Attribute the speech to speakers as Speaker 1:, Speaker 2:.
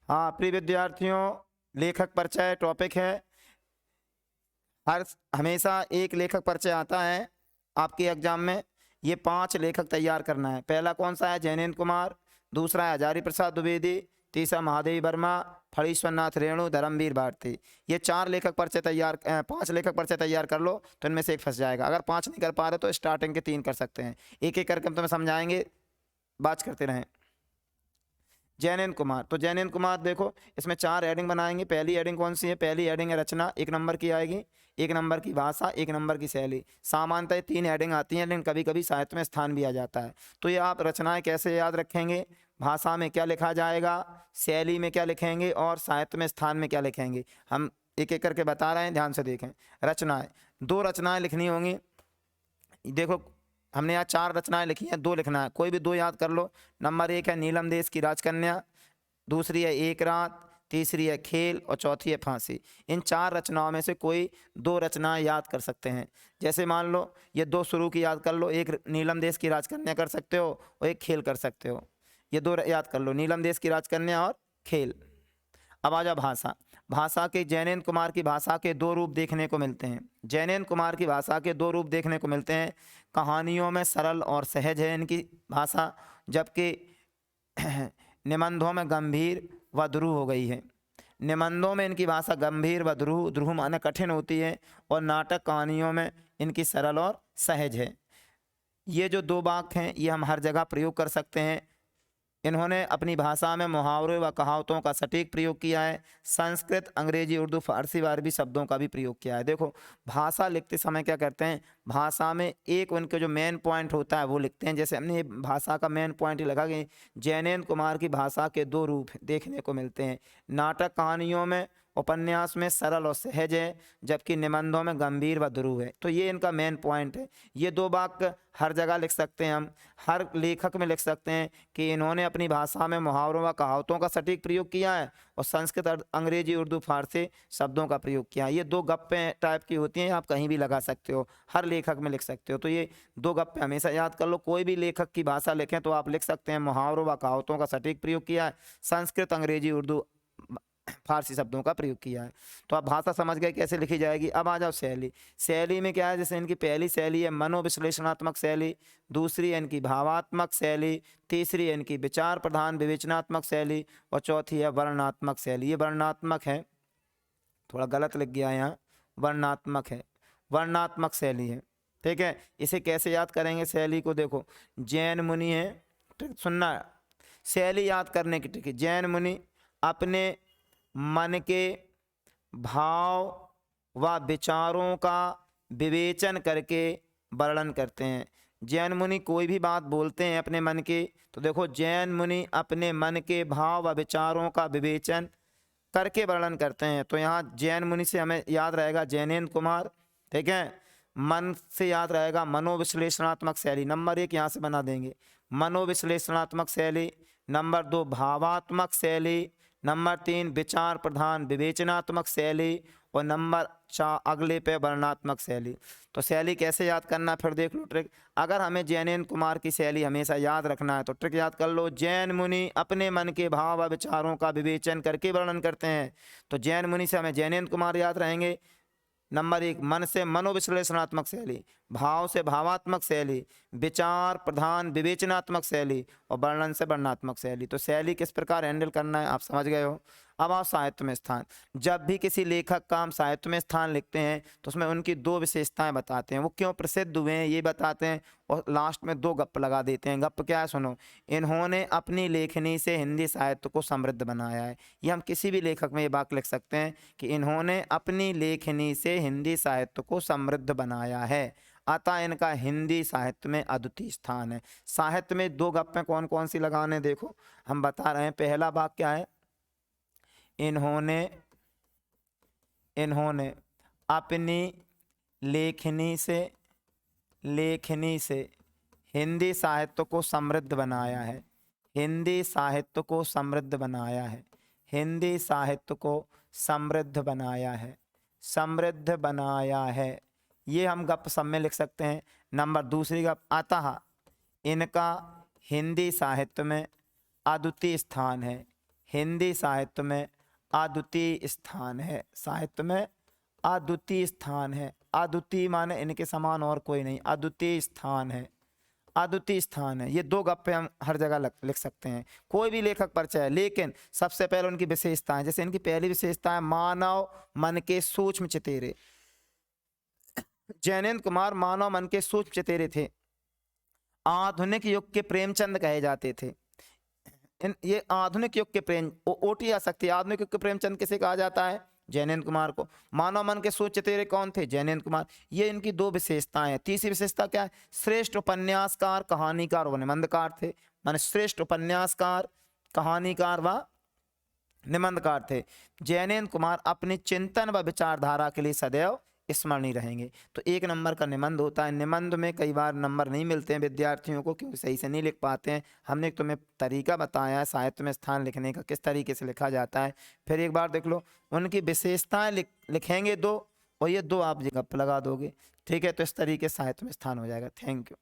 Speaker 1: हाँ प्रिय विद्यार्थियों, लेखक परिचय टॉपिक है। हमेशा एक लेखक परिचय आता है आपके एग्जाम में। ये 5 लेखक तैयार करना है। पहला कौन सा है? जैनेन्द्र कुमार। दूसरा है हजारी प्रसाद द्विवेदी। तीसरा महादेवी वर्मा, फणीश्वरनाथ रेणु, धर्मवीर भारती। ये 4 लेखक परिचय तैयार 5 लेखक परिचय तैयार कर लो तो इनमें से एक फंस जाएगा। अगर 5 नहीं कर पा रहे तो स्टार्टिंग के 3 कर सकते हैं। एक एक करके हम तुम्हें समझाएंगे, बात करते रहें। जैनेन्द्र कुमार, तो जैनेन्द्र कुमार देखो, इसमें 4 हेडिंग बनाएंगे। पहली हेडिंग कौन सी है? पहली हेडिंग है रचना, 1 नंबर की आएगी। 1 नंबर की भाषा, 1 नंबर की शैली। सामान्यतः 3 हेडिंग आती हैं, लेकिन कभी कभी साहित्य में स्थान भी आ जाता है। तो ये आप रचनाएं कैसे याद रखेंगे? भाषा में क्या लिखा जाएगा, शैली में क्या लिखेंगे, और साहित्य में स्थान में क्या लिखेंगे, हम एक एक करके बता रहे हैं, ध्यान से देखें। रचनाएं, 2 रचनाएं लिखनी होंगी। देखो हमने यहाँ 4 रचनाएं लिखी हैं, 2 लिखना है, कोई भी 2 याद कर लो। नंबर 1 है नीलम देश की राजकन्या, दूसरी है एक रात, तीसरी है खेल, और चौथी है फांसी। इन 4 रचनाओं में से कोई 2 रचनाएं याद कर सकते हैं। जैसे मान लो ये 2 शुरू की याद कर लो, एक नीलम देश की राजकन्या कर सकते हो और एक खेल कर सकते हो। ये 2 याद कर लो, नीलम देश की राजकन्या और खेल। अब आ जाओ भाषा। भाषा के जैनेन्द्र कुमार की भाषा के 2 रूप देखने को मिलते हैं। जैनेन्द्र कुमार की भाषा के 2 रूप देखने को मिलते हैं। कहानियों में सरल और सहज है इनकी भाषा, जबकि निबंधों में गंभीर व द्रुह हो गई है। निबंधों में इनकी भाषा गंभीर व द्रुह, द्रुह माने कठिन होती है, और नाटक कहानियों में इनकी सरल और सहज है। ये जो 2 वाक्य हैं ये हम हर जगह प्रयोग कर सकते हैं। इन्होंने अपनी भाषा में मुहावरे व कहावतों का सटीक प्रयोग किया है। संस्कृत, अंग्रेजी, उर्दू, फारसी व अरबी शब्दों का भी प्रयोग किया है। देखो भाषा लिखते समय क्या करते हैं, भाषा में एक उनके जो मेन पॉइंट होता है वो लिखते हैं। जैसे हमने भाषा का मेन पॉइंट ही लगा कि जैनेन्द्र कुमार की भाषा के 2 रूप देखने को मिलते हैं। नाटक कहानियों में, उपन्यास में सरल और सहज है, जबकि निबंधों में गंभीर व द्रुह है। तो ये इनका मेन पॉइंट है। ये 2 वाक्य हर जगह लिख सकते हैं, हम हर लेखक में लिख सकते हैं कि इन्होंने अपनी भाषा में मुहावरों व कहावतों का सटीक प्रयोग किया है, और संस्कृत, अंग्रेजी, उर्दू, फारसी शब्दों का प्रयोग किया है। ये 2 गप्पे टाइप की होती हैं, आप कहीं भी लगा सकते हो, हर लेखक में लिख सकते हो। तो ये 2 गप्पे हमेशा याद कर लो। कोई भी लेखक की भाषा लिखें तो आप लिख सकते हैं मुहावरों व कहावतों का सटीक प्रयोग किया है, संस्कृत, अंग्रेजी, उर्दू, फारसी शब्दों का प्रयोग किया है। तो आप भाषा समझ गए कैसे लिखी जाएगी। अब आ जाओ शैली। शैली में क्या है? जैसे इनकी पहली शैली है मनोविश्लेषणात्मक शैली, दूसरी है इनकी भावात्मक शैली, तीसरी है इनकी विचार प्रधान विवेचनात्मक शैली, और चौथी है वर्णनात्मक शैली। ये वर्णनात्मक है, थोड़ा गलत लिख गया यहाँ, वर्णनात्मक है, वर्णनात्मक शैली है। ठीक है, इसे कैसे याद करेंगे शैली को? देखो जैन मुनि है, सुनना, शैली याद करने की ट्रिक है। जैन मुनि अपने मन के भाव व विचारों का विवेचन करके वर्णन करते हैं। जैन मुनि कोई भी बात बोलते हैं अपने मन के, तो देखो जैन मुनि अपने मन के भाव व विचारों का विवेचन करके वर्णन करते हैं। तो यहाँ जैन मुनि से हमें याद रहेगा जैनेन्द्र कुमार। ठीक है, मन से याद रहेगा मनोविश्लेषणात्मक शैली। नंबर 1 यहाँ से बना देंगे, मनोविश्लेषणात्मक शैली। नंबर 2 भावात्मक शैली। नंबर 3 विचार प्रधान विवेचनात्मक शैली, और नंबर 4 अगले पे वर्णनात्मक शैली। तो शैली कैसे याद करना, फिर देख लो ट्रिक। अगर हमें जैनेन्द्र कुमार की शैली हमेशा याद रखना है तो ट्रिक याद कर लो, जैन मुनि अपने मन के भाव व विचारों का विवेचन करके वर्णन करते हैं। तो जैन मुनि से हमें जैनेन्द्र कुमार याद रहेंगे। नंबर 1 मन से मनोविश्लेषणात्मक शैली, भाव से भावात्मक शैली, विचार प्रधान विवेचनात्मक शैली, और वर्णन से वर्णनात्मक शैली। तो शैली किस प्रकार हैंडल करना है आप समझ गए हो। अब आप साहित्य में स्थान। जब भी किसी लेखक का हम साहित्य में स्थान लिखते हैं तो उसमें उनकी 2 विशेषताएं बताते हैं, वो क्यों प्रसिद्ध हुए हैं ये बताते हैं, और लास्ट में 2 गप लगा देते हैं। गप क्या है सुनो, इन्होंने अपनी लेखनी से हिंदी साहित्य को समृद्ध बनाया है। ये हम किसी भी लेखक में ये बात लिख सकते हैं कि इन्होंने अपनी लेखनी से हिंदी साहित्य को समृद्ध बनाया है, अतः इनका हिंदी साहित्य में अद्वितीय स्थान है। साहित्य में 2 गप्पे कौन कौन सी लगाने, देखो हम बता रहे हैं। पहला वाक्य क्या है, इन्होंने अपनी लेखनी से हिंदी साहित्य को समृद्ध बनाया है, हिंदी साहित्य को समृद्ध बनाया है, हिंदी साहित्य को समृद्ध बनाया है, समृद्ध बनाया है। ये हम गप सब में लिख सकते हैं। नंबर दूसरी गप, अतः इनका हिंदी साहित्य में अद्वितीय स्थान है, हिंदी साहित्य में अद्वितीय स्थान है, साहित्य में अद्वितीय स्थान है। अद्वितीय माने इनके समान और कोई नहीं, अद्वितीय स्थान है, अद्वितीय स्थान है। ये दो गप्पे हम हर जगह लिख सकते हैं, कोई भी लेखक परिचय है। लेकिन सबसे पहले उनकी विशेषताएं, जैसे इनकी पहली विशेषता है मानव मन के सूक्ष्म चितेरे। जैनेन्द्र कुमार मानव मन के सूक्ष्म चितेरे थे, आधुनिक युग के प्रेमचंद कहे जाते थे। ये आधुनिक युग के प्रेम ओटी आ सकती है। आधुनिक युग के प्रेमचंद किसे कहा जाता है? जैनेन्द्र कुमार को। मानव मन के सूक्ष्म चितेरे कौन थे? जैनेन्द्र कुमार। ये इनकी दो विशेषताएं हैं। तीसरी विशेषता क्या है? श्रेष्ठ उपन्यासकार, कहानीकार व निबंधकार थे। माने श्रेष्ठ उपन्यासकार, कहानीकार व निबंधकार थे। जैनेन्द्र कुमार अपनी चिंतन व विचारधारा के लिए सदैव स्मरणीय रहेंगे। तो 1 नंबर का निबंध होता है। निबंध में कई बार नंबर नहीं मिलते हैं विद्यार्थियों को, क्योंकि सही से नहीं लिख पाते हैं। हमने तुम्हें तरीका बताया है साहित्य में स्थान लिखने का, किस तरीके से लिखा जाता है। फिर एक बार देख लो, उनकी विशेषताएं लिखेंगे 2 और ये 2 आप गप लगा दोगे, ठीक है। तो इस तरीके से साहित्य में स्थान हो जाएगा। Thank you.